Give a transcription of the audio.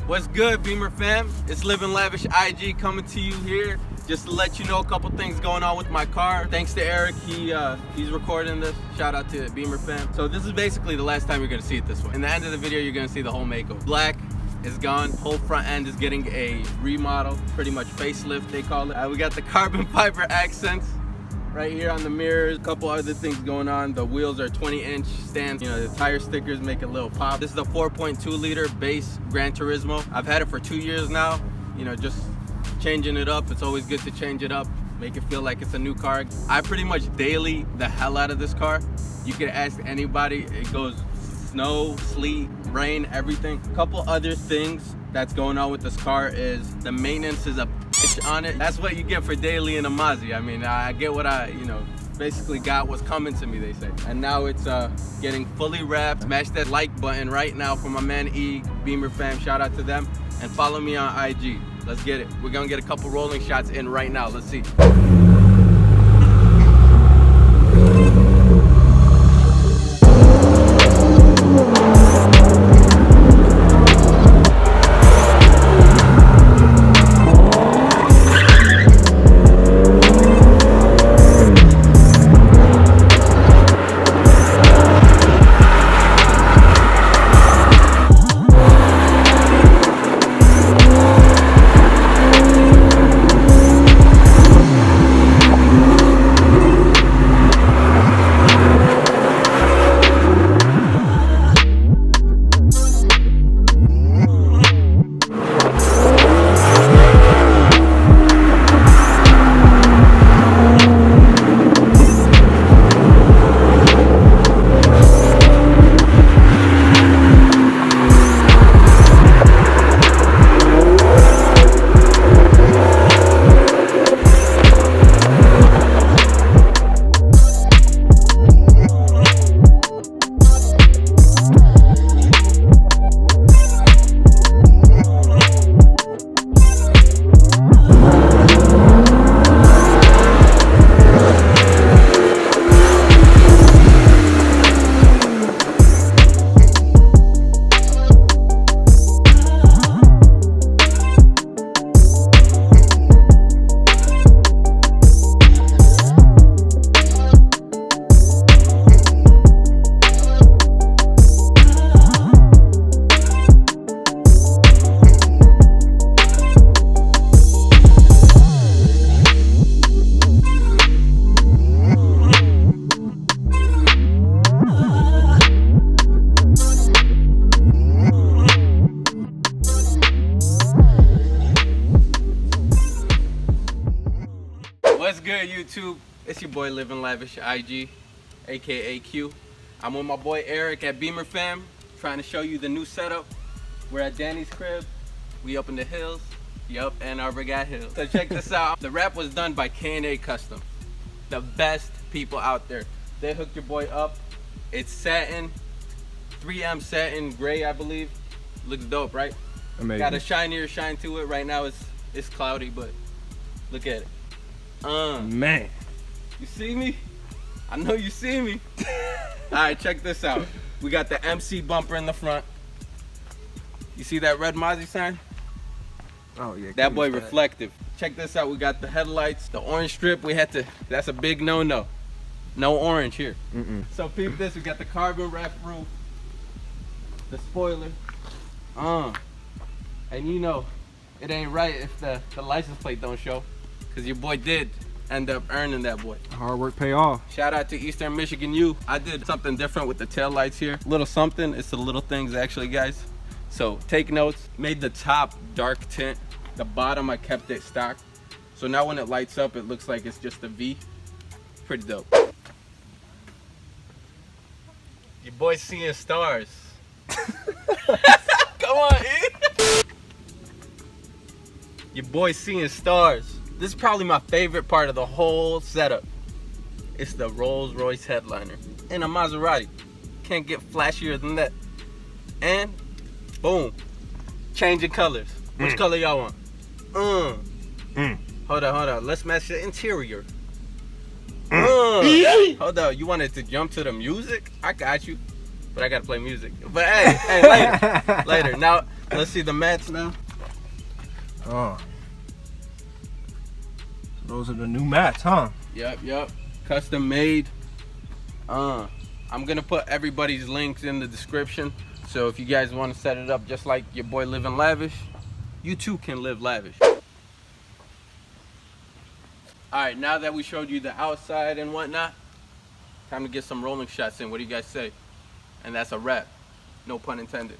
What's good, Beemer Fam? It's Living Lavish IG coming to you here just to let you know a couple things going on with my car. Thanks to Eric, he's recording this. Shout out to Beemer Fam. So this is basically the last time you're gonna see it this way. In the end of the video, you're gonna see the whole makeover. Black is gone. Whole front end is getting a remodel, pretty much facelift they call it. We got the carbon fiber accents right here on the mirrors. A couple other things going on. The wheels are 20-inch stands. You know, the tire stickers make a little pop. This is a 4.2 liter base GranTurismo. I've had it for 2 years now. You know, just changing it up. It's always good to change it up, make it feel like it's a new car. I pretty much daily the hell out of this car. You can ask anybody. It goes snow, sleet, rain, everything. A couple other things that's going on with this car is the maintenance is a bitch on it. That's what you get for daily in a Mazda. I mean, I get what basically got what's coming to me, they say. And now it's getting fully wrapped. Smash that like button right now for my man E, Beemer Fam, shout out to them. And follow me on IG. Let's get it. We're gonna get a couple rolling shots in right now. Let's see. What's good, YouTube? It's your boy Living Lavish IG, aka Q. I'm with my boy Eric at Beemer Fam, trying to show you the new setup. We're at Danny's crib. We up in the hills. Yup, Ann Arbor got hills. So check this out. The wrap was done by K&A Custom, the best people out there. They hooked your boy up. It's satin, 3M satin gray, I believe. Looks dope, right? Amazing. Got a shinier shine to it. Right now it's cloudy, but look at it. Man, you see me? I know you see me. All right, check this out. We got the MC bumper in the front. You see that red Mazda sign? Oh yeah. That boy reflective. Check this out. We got the headlights, the orange strip. That's a big no-no. No orange here. So peep this. We got the carbon wrap roof, the spoiler. And you know, it ain't right if the license plate don't show. Because your boy did end up earning that boy. Hard work pay off. Shout out to Eastern Michigan U. I did something different with the tail lights here. Little something. It's the little things actually, guys. So take notes. Made the top dark tint. The bottom I kept it stock. So now when it lights up, it looks like it's just a V. Pretty dope. Your boy's seeing stars. Come on, E. Your boy's seeing stars. This is probably my favorite part of the whole setup. It's the Rolls Royce headliner in a Maserati. Can't get flashier than that. And boom, changing colors. Which color y'all want? Hold on. Let's match the interior. Hold on. You wanted to jump to the music? I got you. But I gotta play music. But hey, later. Now Let's see the mats now. Oh. Those are the new mats, huh? Yep. Custom made. I'm gonna put everybody's links in the description. So if you guys want to set it up just like your boy Living Lavish, you too can live lavish. Alright, now that we showed you the outside and whatnot, time to get some rolling shots in. What do you guys say? And that's a wrap. No pun intended.